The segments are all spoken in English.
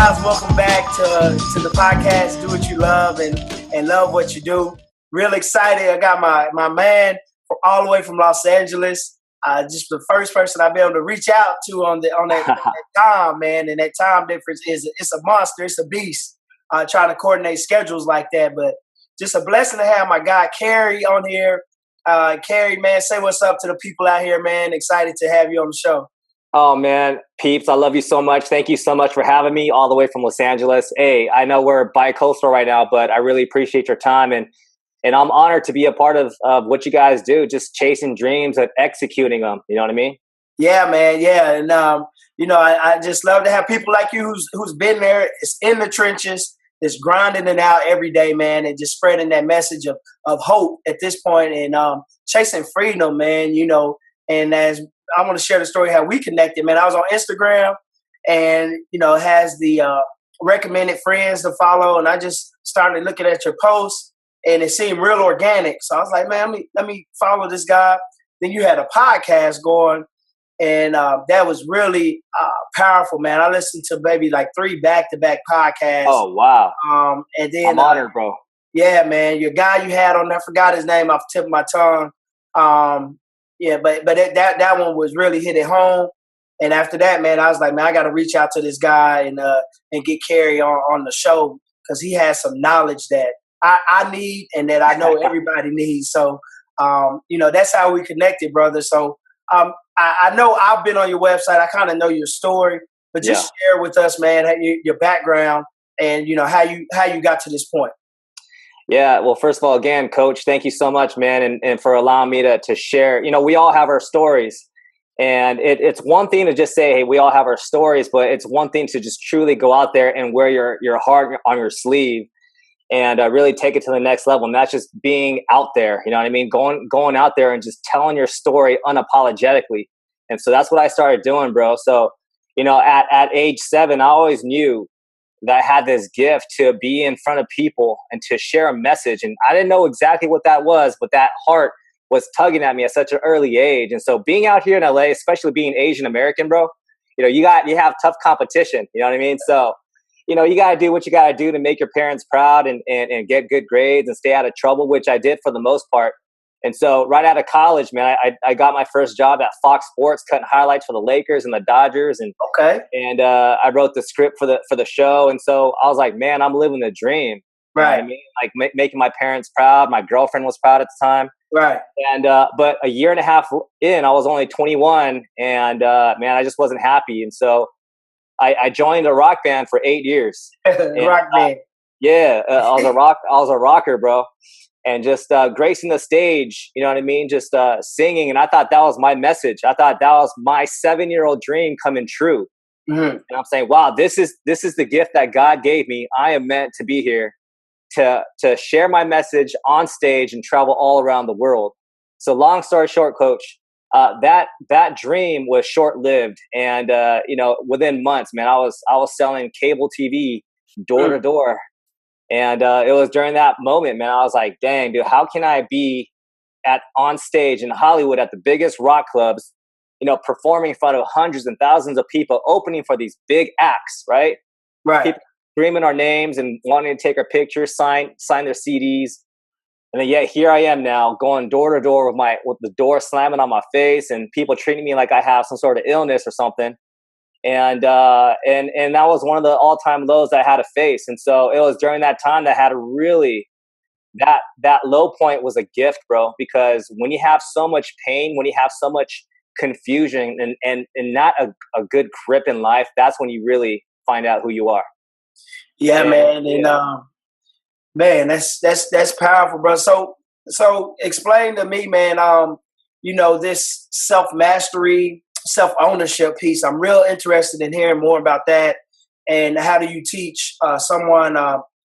guys, welcome back to the podcast, Do What You Love and Love What You Do. Real excited. I got my man all the way from Los Angeles. Just the first person I've been able to reach out to on that time, man. And that time difference it's a monster, it's a beast. Trying to coordinate schedules like that. But just a blessing to have my guy Cary on here. Cary, man, say what's up to the people out here, man. Excited to have you on the show. Oh, man, peeps, I love you so much. Thank you so much for having me all the way from Los Angeles. Hey, I know we're bi-coastal right now, but I really appreciate your time. And I'm honored to be a part of what you guys do, just chasing dreams and executing them. You know what I mean? Yeah, man. Yeah. And, I just love to have people like you who's been there. It's in the trenches. It's grinding it out every day, man, and just spreading that message of hope at this point and chasing freedom, man, and as I want to share the story how we connected, man. I was on Instagram and, has the recommended friends to follow. And I just started looking at your posts and it seemed real organic. So I was like, man, let me follow this guy. Then you had a podcast going and that was really powerful, man. I listened to maybe like 3 back-to-back podcasts. Oh, wow. And then I'm honored, bro. Yeah, man. Your guy you had on there, I forgot his name off the tip of my tongue. Yeah, but that one was really hit it home. And after that, man, I was like, man, I got to reach out to this guy and get Cary on the show because he has some knowledge that I need and that I know everybody needs. So, that's how we connected, brother. So I know I've been on your website. I kind of know your story, but just share with us, man, your background and, how you got to this point. Yeah. Well, first of all, again, Coach, thank you so much, man. And for allowing me to share, we all have our stories and it's one thing to just say, hey, we all have our stories, but it's one thing to just truly go out there and wear your heart on your sleeve and really take it to the next level. And that's just being out there. You know what I mean? Going out there and just telling your story unapologetically. And so that's what I started doing, bro. So, at age 7, I always knew that I had this gift to be in front of people and to share a message. And I didn't know exactly what that was, but that heart was tugging at me at such an early age. And so being out here in LA, especially being Asian American, bro, you have tough competition. You know what I mean? So, you got to do what you got to do to make your parents proud and get good grades and stay out of trouble, which I did for the most part. And so right out of college, man, I got my first job at Fox Sports, cutting highlights for the Lakers and the Dodgers. And I wrote the script for the show. And so I was like, man, I'm living the dream. Right. You know what I mean? Like making my parents proud. My girlfriend was proud at the time. Right. And but a year and a half in, I was only 21. And man, I just wasn't happy. And so I joined a rock band for 8 years. Rock band. Yeah, I was a rocker, bro. And just gracing the stage, you know what I mean? Just singing. And I thought that was my message. I thought that was my 7-year-old dream coming true. Mm-hmm. And I'm saying, wow, this is the gift that God gave me. I am meant to be here to share my message on stage and travel all around the world. So long story short, Coach, that dream was short-lived. And, within months, man, I was selling cable TV door to door. And it was during that moment, man, I was like, dang, dude, how can I be on stage in Hollywood at the biggest rock clubs, performing in front of hundreds and thousands of people, opening for these big acts, right? Right. People screaming our names and wanting to take our pictures, sign their CDs. And then yet here I am now going door to door with the door slamming on my face and people treating me like I have some sort of illness or something. And that was one of the all-time lows that I had to face. And so it was during that time that I had to really, that low point was a gift, bro, because when you have so much pain, when you have so much confusion and not a good grip in life, that's when you really find out who you are. Yeah, man. And man, that's powerful, bro. So explain to me, man, this self-mastery, self-ownership piece. I'm real interested in hearing more about that. And how do you teach someone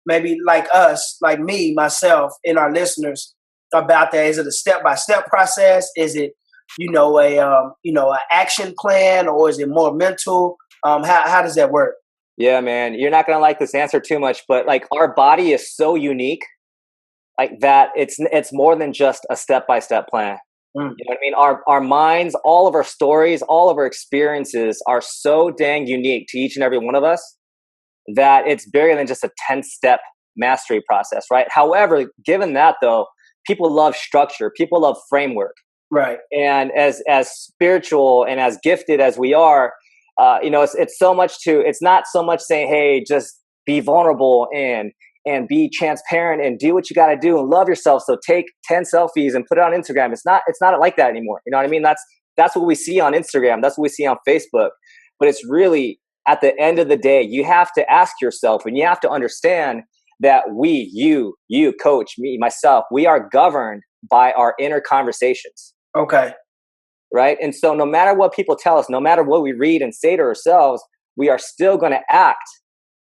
maybe like us, like me, myself, and our listeners about that? Is it a step-by-step process? Is it, an action plan, or is it more mental? How does that work? Yeah, man, you're not going to like this answer too much, but like our body is so unique like that. It's more than just a step-by-step plan. You know what I mean? Our minds, all of our stories, all of our experiences are so dang unique to each and every one of us that it's bigger than just a 10-step mastery process, right? However, given that though, people love structure, people love framework. Right. And as spiritual and as gifted as we are, it's not so much saying, hey, just be vulnerable and be transparent and do what you got to do and love yourself. So take 10 selfies and put it on Instagram. It's not like that anymore. You know what I mean? That's what we see on Instagram. That's what we see on Facebook. But it's really, at the end of the day, you have to ask yourself and you have to understand that you, coach, me, myself, we are governed by our inner conversations. Okay. Right. And so no matter what people tell us, no matter what we read and say to ourselves, we are still going to act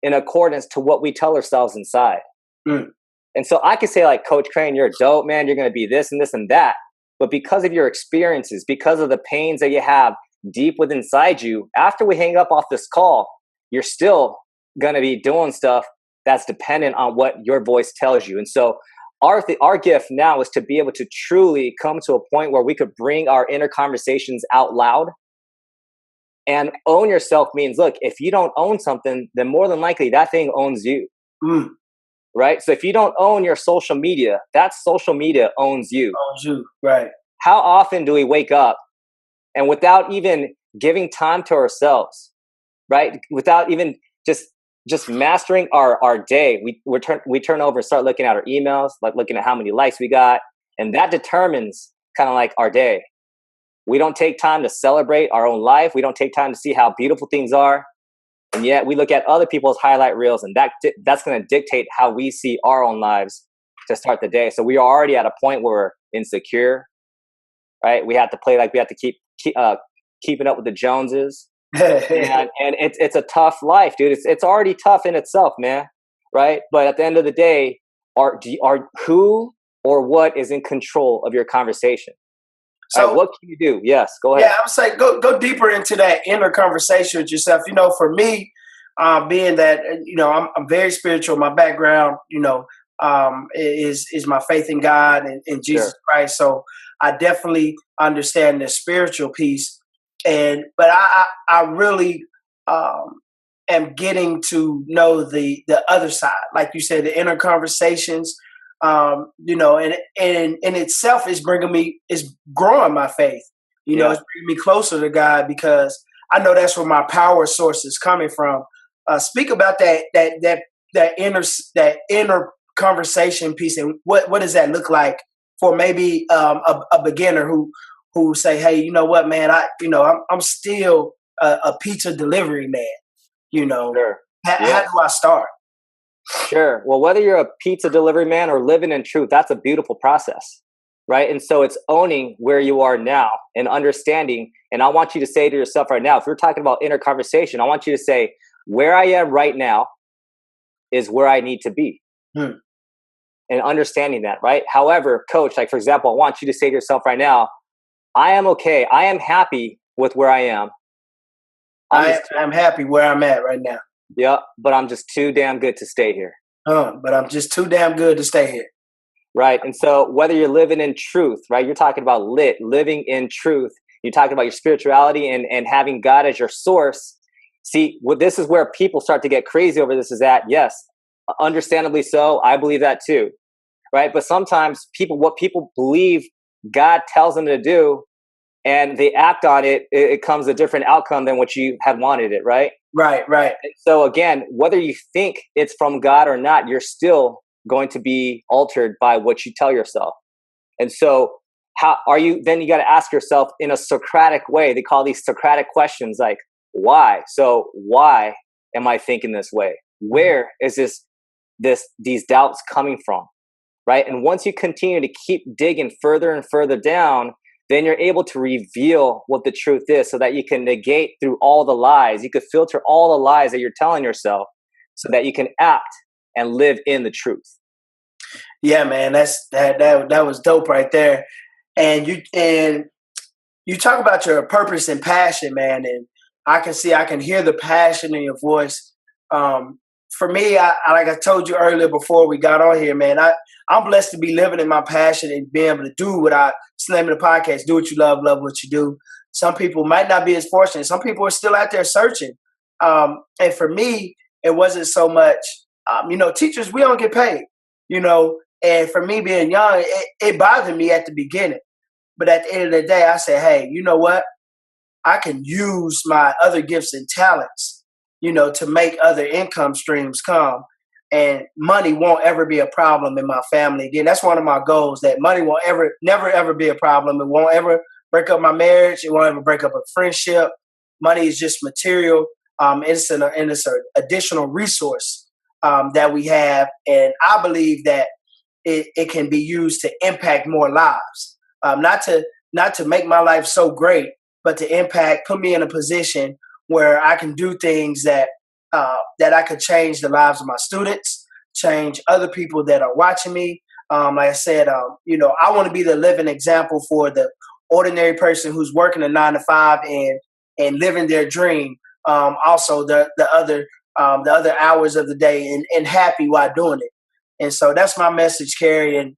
in accordance to what we tell ourselves inside. And so I could say, like, Coach Crane, you're a dope, man. You're going to be this and this and that. But because of your experiences, because of the pains that you have deep within inside you, after we hang up off this call, you're still going to be doing stuff that's dependent on what your voice tells you. And so our gift now is to be able to truly come to a point where we could bring our inner conversations out loud. And own yourself means, look, if you don't own something, then more than likely that thing owns you. Right? So if you don't own your social media, that social media owns you. Owns you, right. How often do we wake up and without even giving time to ourselves, right? Without even just mastering our day, we turn over and start looking at our emails, like looking at how many likes we got. And that determines kind of like our day. We don't take time to celebrate our own life. We don't take time to see how beautiful things are. And yet we look at other people's highlight reels, and that's going to dictate how we see our own lives to start the day. So we are already at a point where we're insecure, right? We have to play like we have to keep keeping up with the Joneses. and it's a tough life, dude. It's already tough in itself, man. Right? But at the end of the day, are who or what is in control of your conversation? So right, what can you do? Yes, go ahead. Yeah, I would say go deeper into that inner conversation with yourself. You know, for me, being that, you know, I'm very spiritual. My background, you know, is my faith in God and in Jesus Christ. So I definitely understand the spiritual piece. But I really am getting to know the other side, like you said, the inner conversations. You know, and in itself is growing my faith. You know, it's bringing me closer to God because I know that's where my power source is coming from. Speak about that inner conversation piece, and what does that look like for maybe a beginner who say, hey, you know what, man, I'm still a pizza delivery man. You know, how do I start? Sure. Well, whether you're a pizza delivery man or living in truth, that's a beautiful process, right? And so it's owning where you are now and understanding. And I want you to say to yourself right now, if we're talking about inner conversation, I want you to say, where I am right now is where I need to be. And understanding that, right? However, coach, like for example, I want you to say to yourself right now, I am okay. I am happy with where I am. I'm happy where I'm at right now. Yeah, but I'm just too damn good to stay here. But I'm just too damn good to stay here. Right. And so whether you're living in truth, right, you're talking about living in truth. You're talking about your spirituality and having God as your source. See, this is where people start to get crazy over this is that, yes, understandably so. I believe that too. Right. But sometimes what people believe God tells them to do and they act on it, it comes a different outcome than what you had wanted it. Right. Right. And so again, whether you think it's from God or not, you're still going to be altered by what you tell yourself. And so you got to ask yourself in a Socratic way. They call these Socratic questions like, why? So why am I thinking this way? Where is these doubts coming from? Right. And once you continue to keep digging further and further down, then you're able to reveal what the truth is so that you can negate through all the lies. You could filter all the lies that you're telling yourself so that you can act and live in the truth. Yeah, man, that was dope right there. And you talk about your purpose and passion, man, and I can hear the passion in your voice. For me, like I told you earlier before we got on here, man, I'm blessed to be living in my passion and being able to do what it's the name of the podcast, do what you love what you do. Some people might not be as fortunate. Some people are still out there searching. And for me, it wasn't so much, teachers, we don't get paid, and for me being young, it bothered me at the beginning. But at the end of the day, I said, hey, you know what? I can use my other gifts and talents, to make other income streams come. And money won't ever be a problem in my family. Again, that's one of my goals, that money won't never, ever be a problem. It won't ever break up my marriage. It won't ever break up a friendship. Money is just material. It's an additional resource that we have. And I believe that it can be used to impact more lives. Not to make my life so great, but to put me in a position where I can do things that I could change the lives of my students, change other people that are watching me. Like I said, I want to be the living example for the ordinary person who's working a 9 to 5 and living their dream. Also, the other hours of the day and happy while doing it. And so that's my message, Cary. And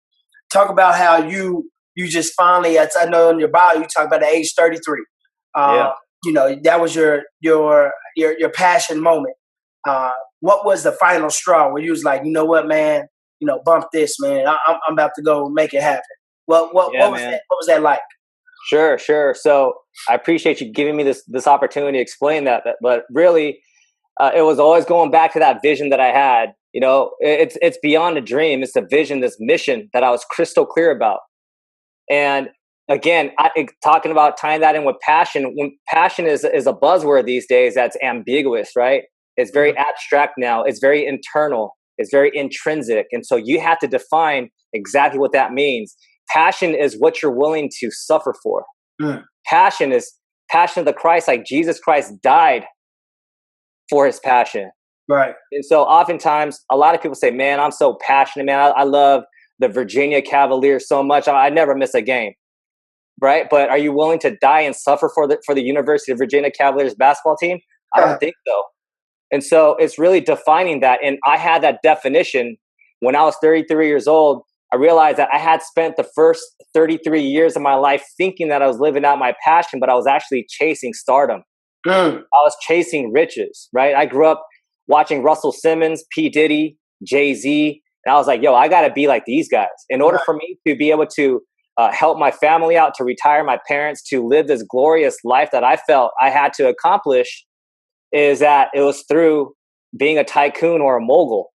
talk about how you just finally, as I know in your bio, you talk about the age 33. That was your passion moment. What was the final straw where you was like, you know what, man, bump this, man. I'm about to go make it happen. What was that? What was that like? Sure. So I appreciate you giving me this opportunity to explain that. But really, it was always going back to that vision that I had. It's beyond a dream. It's a vision, this mission that I was crystal clear about. And again, talking about tying that in with passion. When passion is a buzzword these days, that's ambiguous, right? It's very abstract now. It's very internal. It's very intrinsic. And so you have to define exactly what that means. Passion is what you're willing to suffer for. Passion is passion of the Christ, like Jesus Christ died for his passion. Right. And so oftentimes a lot of people say, man, I'm so passionate, man. I love the Virginia Cavaliers so much. I never miss a game. Right. But are you willing to die and suffer for the University of Virginia Cavaliers basketball team? I don't think so. And so it's really defining that. And I had that definition when I was 33 years old. I realized that I had spent the first 33 years of my life thinking that I was living out my passion, but I was actually chasing stardom. I was chasing riches, right? I grew up watching Russell Simmons, P. Diddy, Jay-Z, and I was like, yo, I got to be like these guys. In order for me to be able to help my family out, to retire my parents, to live this glorious life that I felt I had to accomplish, is that it was through being a tycoon or a mogul.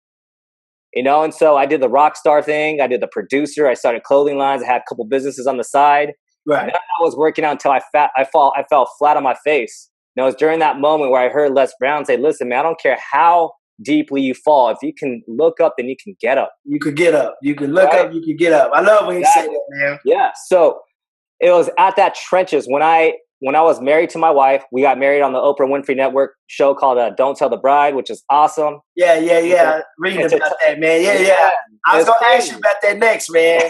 And so I did the rock star thing. I did the producer. I started clothing lines. I had a couple businesses on the side. Right. And I was working out until I fell flat on my face. It was during that moment where I heard Les Brown say, listen, man, I don't care how deeply you fall. If you can look up, then you can get up. You could get up. You can look up, you can get up. I love when you say that, man. Yeah. So it was at that trenches when I was married to my wife. We got married on the Oprah Winfrey Network show called Don't Tell the Bride, which is awesome. Yeah. Reading about that, man. Yeah. I was going to ask you about that next, man.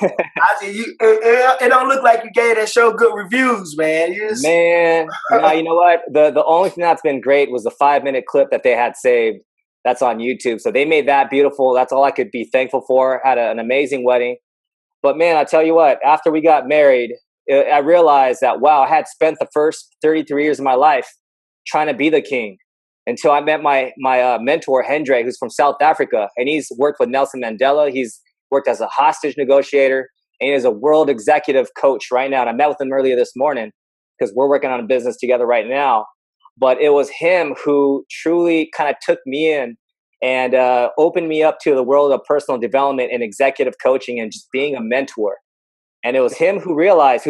It don't look like you gave that show good reviews, man. Man, no, you know what? The only thing that's been great was the 5-minute clip that they had saved. That's on YouTube. So they made that beautiful. That's all I could be thankful for. Had an amazing wedding. But man, I tell you what, after we got married, I realized that, wow, I had spent the first 33 years of my life trying to be the king until I met my mentor, Hendre, who's from South Africa. And he's worked with Nelson Mandela. He's worked as a hostage negotiator. And he's a world executive coach right now. And I met with him earlier this morning because we're working on a business together right now. But it was him who truly kind of took me in and opened me up to the world of personal development and executive coaching and just being a mentor. And it was him who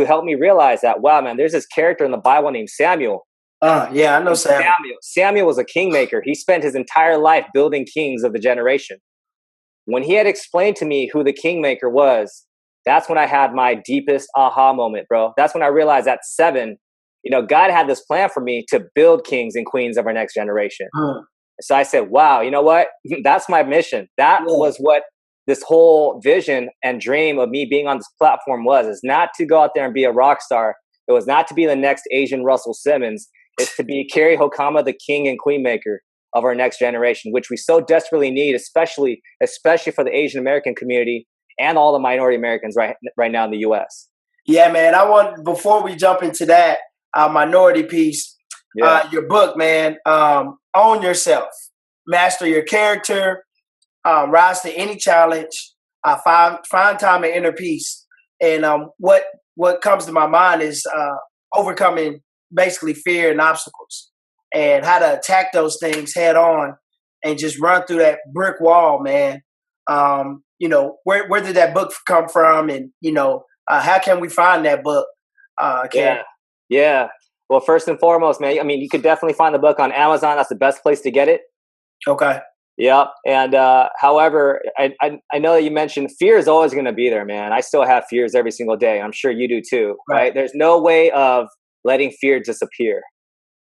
helped me realize that, wow, man, there's this character in the Bible named Samuel. Yeah, I know Samuel. Samuel was a kingmaker. He spent his entire life building kings of the generation. When he had explained to me who the kingmaker was, that's when I had my deepest aha moment, bro. That's when I realized at 7, God had this plan for me to build kings and queens of our next generation. So I said, wow, you know what? That's my mission. That was what this whole vision and dream of me being on this platform is not to go out there and be a rock star. It was not to be the next Asian Russell Simmons. It's to be Cary Hokama, the king and queen maker of our next generation, which we so desperately need, especially for the Asian American community and all the minority Americans right now in the U.S. Yeah, man. Before we jump into that minority piece, your book, man, Own Yourself. master your character, rise to any challenge, find time and inner peace. And what comes to my mind is overcoming basically fear and obstacles, and how to attack those things head on, and just run through that brick wall, man. Where did that book come from, and how can we find that book? Yeah. Well, first and foremost, man, I mean, you could definitely find the book on Amazon. That's the best place to get it. Okay. Yep. And however, I know that you mentioned fear is always going to be there, man. I still have fears every single day. I'm sure you do too, right? There's no way of letting fear disappear,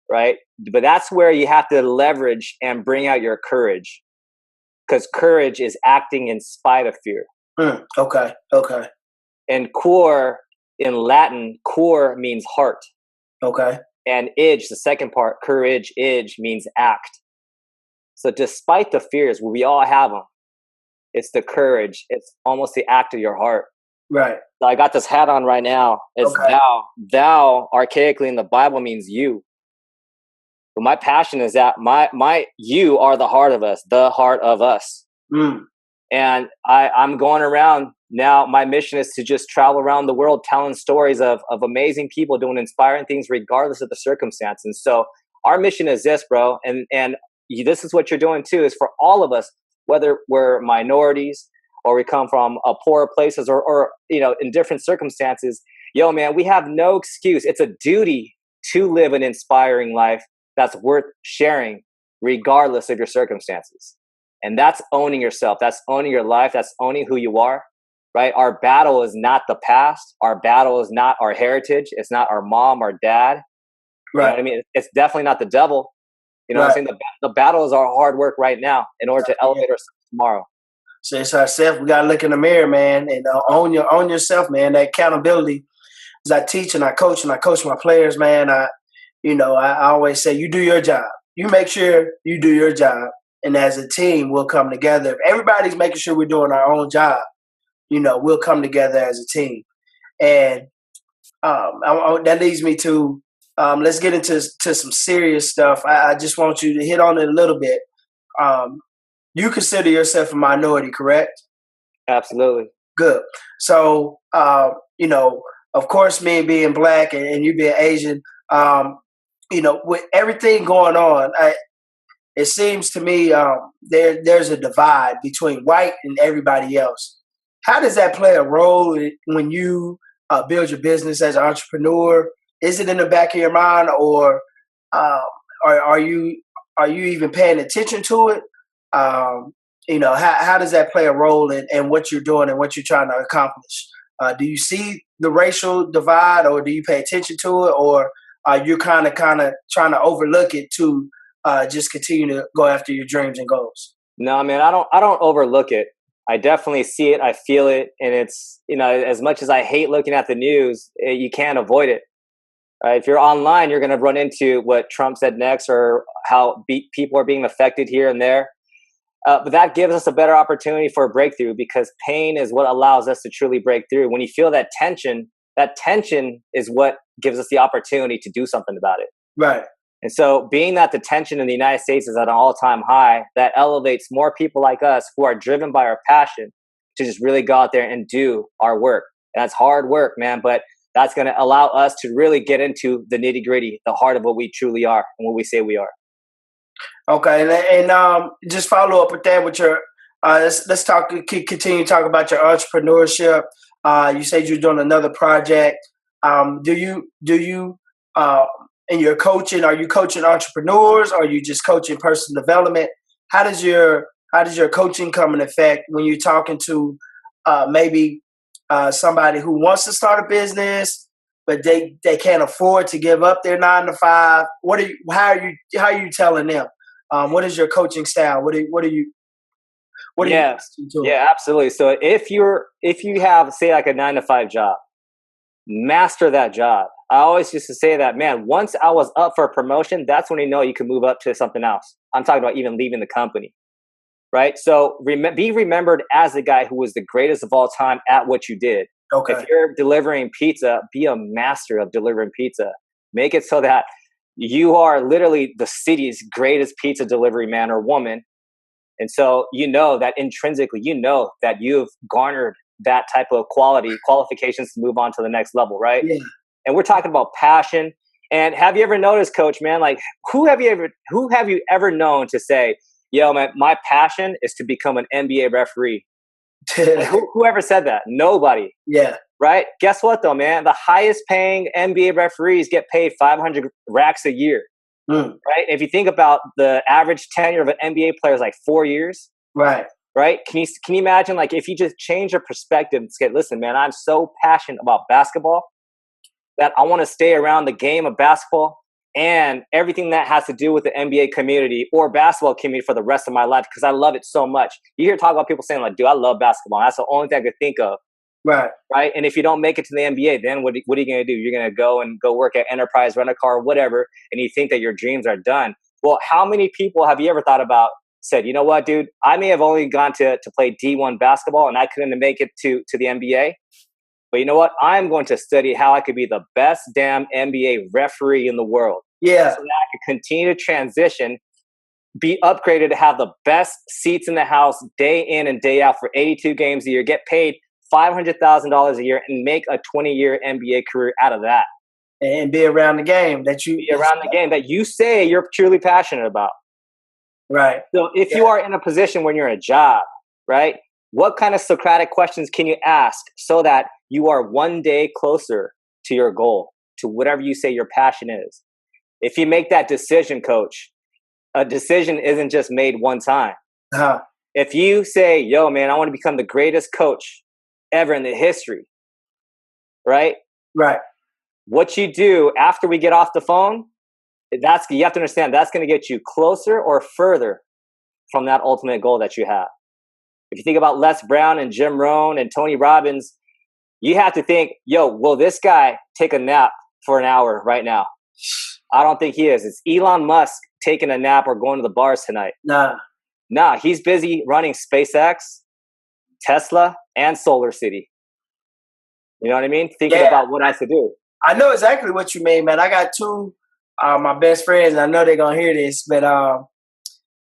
right? But that's where you have to leverage and bring out your courage, because courage is acting in spite of fear. Okay. And cor in Latin, cor means heart. Okay. And age, the second part, courage, age means act. So despite the fears, we all have them. It's the courage. It's almost the act of your heart. Right. So I got this hat on right now. It's thou. Thou, archaically in the Bible, means you. But my passion is that you are the heart of us, the heart of us. And I'm going around now. My mission is to just travel around the world telling stories of amazing people doing inspiring things regardless of the circumstance. And so our mission is this, bro. And this is what you're doing too, is for all of us, whether we're minorities or we come from poorer places or in different circumstances. Yo, man, we have no excuse. It's a duty to live an inspiring life that's worth sharing regardless of your circumstances. And that's owning yourself. That's owning your life. That's owning who you are, right? Our battle is not the past. Our battle is not our heritage. It's not our mom or dad. Right. You know what I mean? It's definitely not the devil. You know what I'm saying? The battle is our hard work right now in order to elevate ourselves tomorrow. So it's ourselves. We got to look in the mirror, man, and own yourself, man. That accountability. As I teach and I coach my players, man, I always say, you do your job. You make sure you do your job. And as a team, we'll come together. If everybody's making sure we're doing our own job, we'll come together as a team. And that leads me to, let's get into some serious stuff. I just want you to hit on it a little bit. You consider yourself a minority, correct? Absolutely. Good. So, of course, me being black and you being Asian, with everything going on, it seems to me there's a divide between white and everybody else. How does that play a role when you build your business as an entrepreneur? Is it in the back of your mind, or are you even paying attention to it? How does that play a role in what you're doing and what you're trying to accomplish? Do you see the racial divide, or do you pay attention to it, or are you kind of trying to overlook it to just continue to go after your dreams and goals? No, man, I don't overlook it. I definitely see it. I feel it. And it's, as much as I hate looking at the news, you can't avoid it. If you're online, you're going to run into what Trump said next, or how people are being affected here and there. But that gives us a better opportunity for a breakthrough, because pain is what allows us to truly break through. When you feel that tension is what gives us the opportunity to do something about it. Right. And so being that the tension in the United States is at an all-time high, that elevates more people like us who are driven by our passion to just really go out there and do our work. And that's hard work, man, but that's going to allow us to really get into the nitty-gritty, the heart of what we truly are and what we say we are. Okay, and just follow up with that with your. Let's continue to talk about your entrepreneurship. You said you're doing another project. Do you in your coaching? Are you coaching entrepreneurs, or are you just coaching personal development? How does your coaching come in effect when you're talking to maybe somebody who wants to start a business, but they can't afford to give up their 9-to-5? How are you telling them? What is your coaching style? What are you? Yeah, absolutely. So if you have, say, like a 9-to-5 job, master that job. I always used to say that, man, once I was up for a promotion, that's when you can move up to something else. I'm talking about even leaving the company, right? So be remembered as the guy who was the greatest of all time at what you did. Okay. If you're delivering pizza, be a master of delivering pizza. Make it so that you are literally the city's greatest pizza delivery man or woman, And so you know that intrinsically, you know that you've garnered that type of qualifications to move on to the next level, right? Yeah. And we're talking about passion. And have you ever noticed, Coach, man, like who have you ever known to say, yo, man, my passion is to become an NBA referee? Like, whoever said that? Nobody. Yeah. Right? Guess what though, man? The highest paying NBA referees get paid 500 racks a year. Right? If you think about the average tenure of an NBA player is like 4 years. Right. Right? Can you imagine, like, if you just change your perspective and say, listen, man, I'm so passionate about basketball that I want to stay around the game of basketball and everything that has to do with the NBA community or basketball community for the rest of my life because I love it so much. You hear talk about people saying, like, dude, I love basketball. That's the only thing I could think of. Right. Right. And if you don't make it to the NBA, then what are you going to do? You're going to go work at Enterprise, rent a car, whatever. And you think that your dreams are done. Well, how many people have you ever thought about said, you know what, dude, I may have only gone to play D1 basketball and I couldn't make it to the NBA. But you know what? I'm going to study how I could be the best damn NBA referee in the world. Yeah. So that I could continue to transition, be upgraded to have the best seats in the house day in and day out for 82 games a year, get paid $500,000 a year and make a 20-year NBA career out of that. And be around the game that you say you're truly passionate about. Right. So if you are in a position when you're in a job, right, what kind of Socratic questions can you ask so that you are one day closer to your goal, to whatever you say your passion is? If you make that decision, Coach, a decision isn't just made one time. If you say, yo, man, I want to become the greatest coach ever in the history, right? Right. What you do after we get off the phone, you have to understand that's going to get you closer or further from that ultimate goal that you have. If you think about Les Brown and Jim Rohn and Tony Robbins, you have to think, yo, will this guy take a nap for an hour right now? I don't think he is. It's Elon Musk taking a nap or going to the bars tonight. Nah, he's busy running SpaceX, Tesla, and Solar City. You know what I mean? Thinking about what I should do. I know exactly what you mean, man. I got two my best friends, and I know they're gonna hear this, but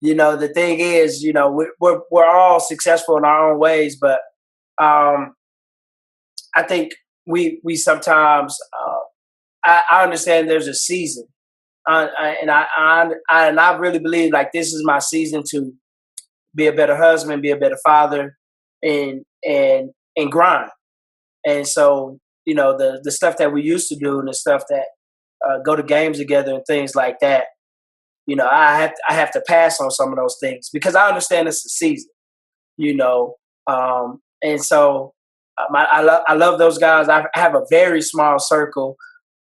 you know, the thing is, you know, we're all successful in our own ways, but I think we sometimes I understand there's a season, and I really believe like this is my season to be a better husband, be a better father, and grind. And so, you know, the stuff that we used to do and the stuff that go to games together and things like that, you know, I have to pass on some of those things because I understand it's a season, you know. And so I love those guys. I have a very small circle.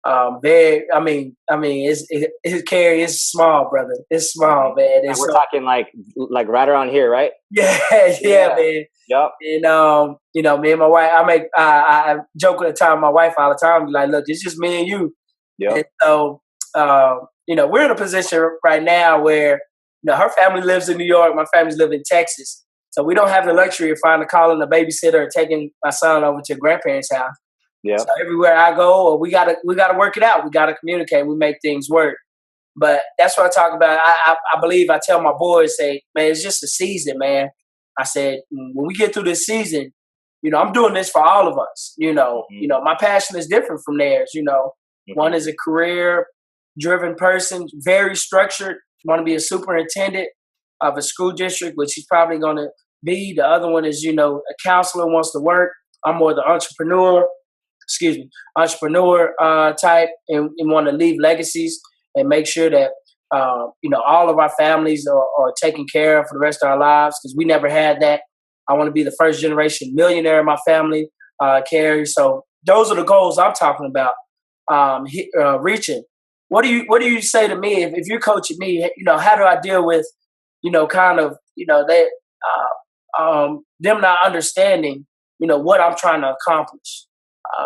Cary is small, brother. It's small, man. And we're talking like right around here, right? Yeah, man. Yep. And you know, me and my wife, I joke at the time with my wife all the time, like, look, it's just me and you. Yep. And so you know, we're in a position right now where, you know, her family lives in New York, my family's live in Texas. So we don't have the luxury of finding calling a babysitter or taking my son over to a grandparents' house. Yeah. So everywhere I go, we gotta work it out. We gotta communicate. We make things work. But that's what I talk about. I believe I tell my boys, say, man, it's just a season, man. I said, when we get through this season, you know, I'm doing this for all of us. You know, you know, my passion is different from theirs. You know, one is a career-driven person, very structured. Want to be a superintendent of a school district, which he's probably going to be. The other one is, you know, a counselor, wants to work. I'm more the entrepreneur type, and want to leave legacies and make sure that you know, all of our families are taken care of for the rest of our lives, because we never had that. I want to be the first generation millionaire in my family, Cary. So those are the goals I'm talking about reaching. What do you say to me if you're coaching me? You know, how do I deal with, you know, kind of, you know, they them not understanding, you know, what I'm trying to accomplish.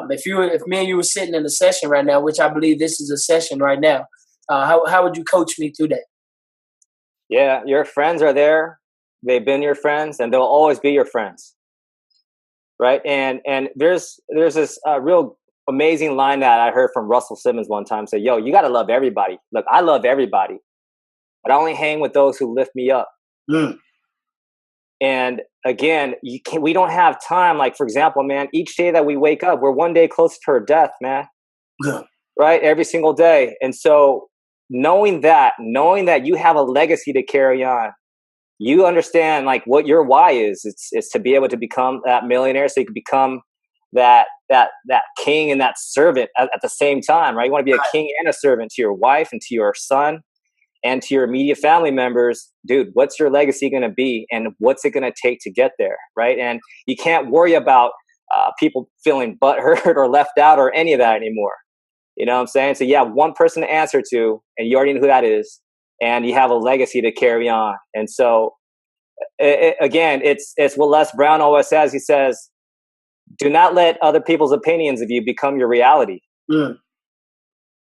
If me and you were sitting in a session right now, which I believe this is a session right now, how would you coach me through that? Yeah, your friends are there. They've been your friends, and they'll always be your friends, right? And there's this real amazing line that I heard from Russell Simmons one time. Say, yo, you got to love everybody. Look, I love everybody, but I only hang with those who lift me up. And again, we don't have time. Like, for example, man, each day that we wake up, we're one day closer to our death, man. Yeah. Right? Every single day. And so knowing that you have a legacy to carry on, you understand like what your why is. It's to be able to become that millionaire, so you can become that king and that servant at the same time, right? You want to be a king and a servant to your wife and to your son and to your immediate family members. Dude, what's your legacy going to be, and what's it going to take to get there, right? And you can't worry about people feeling butthurt or left out or any of that anymore. You know what I'm saying? So you have one person to answer to, and you already know who that is, and you have a legacy to carry on. And so, again, it's what Les Brown always says. He says, do not let other people's opinions of you become your reality.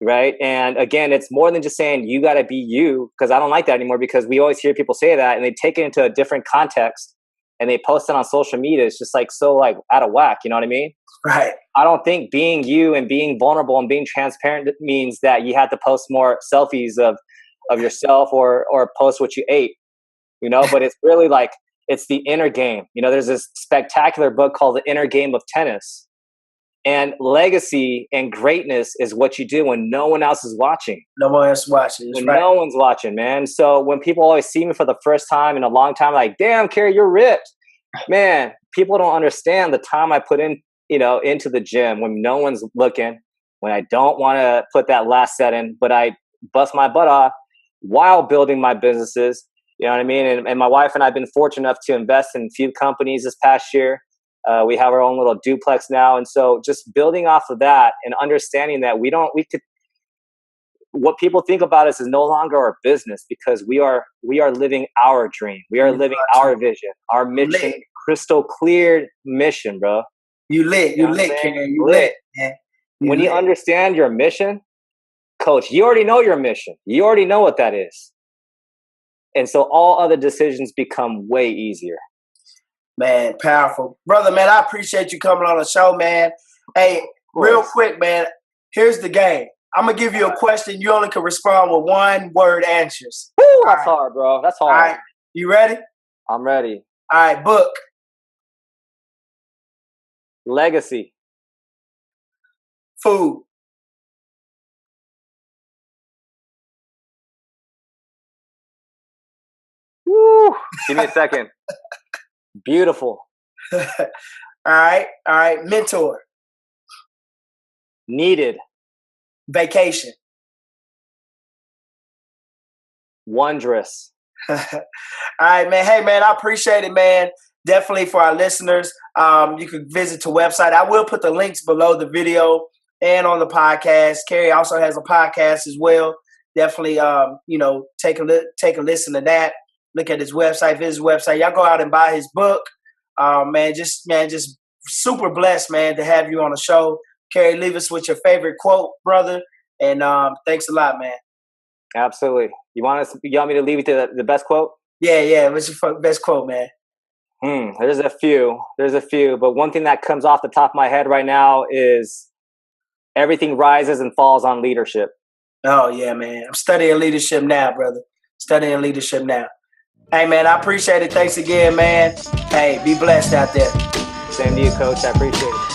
Right? And again, it's more than just saying you got to be you, because I don't like that anymore, because we always hear people say that and they take it into a different context and they post it on social media. It's just like so like out of whack. You know what I mean? Right. I don't think being you and being vulnerable and being transparent means that you have to post more selfies of yourself or post what you ate, you know, but it's really like, it's the inner game. You know, there's this spectacular book called The Inner Game of Tennis, and legacy and greatness is what you do when no one else is watching. No one else watching. When no one's watching, man. So when people always see me for the first time in a long time, like, damn, Cary, you're ripped. Man, people don't understand the time I put in, you know, into the gym when no one's looking, when I don't want to put that last set in, but I bust my butt off while building my businesses. You know what I mean? And my wife and I have been fortunate enough to invest in a few companies this past year. We have our own little duplex now. And so just building off of that and understanding that what people think about us is no longer our business, because we are living our dream. We are living our vision, our mission, crystal clear mission, bro. You lit, Cary. You lit. Man. When you understand your mission, coach, you already know your mission. You already know what that is. And so all other decisions become way easier. Man, powerful. Brother, man, I appreciate you coming on the show, man. Hey, real quick, man, here's the game. I'm going to give you a question. You only can respond with one word answers. Woo, that's hard, bro. That's hard. All right. You ready? I'm ready. All right, book. Legacy. Food. Woo. Give me a second. Beautiful. All right. Mentor. Needed. Vacation. Wondrous. All right, man. Hey, man, I appreciate it, man. Definitely for our listeners, you can visit the website. I will put the links below the video and on the podcast. Cary also has a podcast as well. Definitely, take a listen to that. Look at his website, visit his website. Y'all go out and buy his book. Just super blessed, man, to have you on the show. Cary, leave us with your favorite quote, brother. And thanks a lot, man. Absolutely. You want me to leave you to the best quote? Yeah. What's your best quote, man? There's a few, but one thing that comes off the top of my head right now is everything rises and falls on leadership. Oh yeah, man. I'm studying leadership now, brother. Hey, man, I appreciate it. Thanks again, man. Hey, be blessed out there. Same to you, Coach. I appreciate it.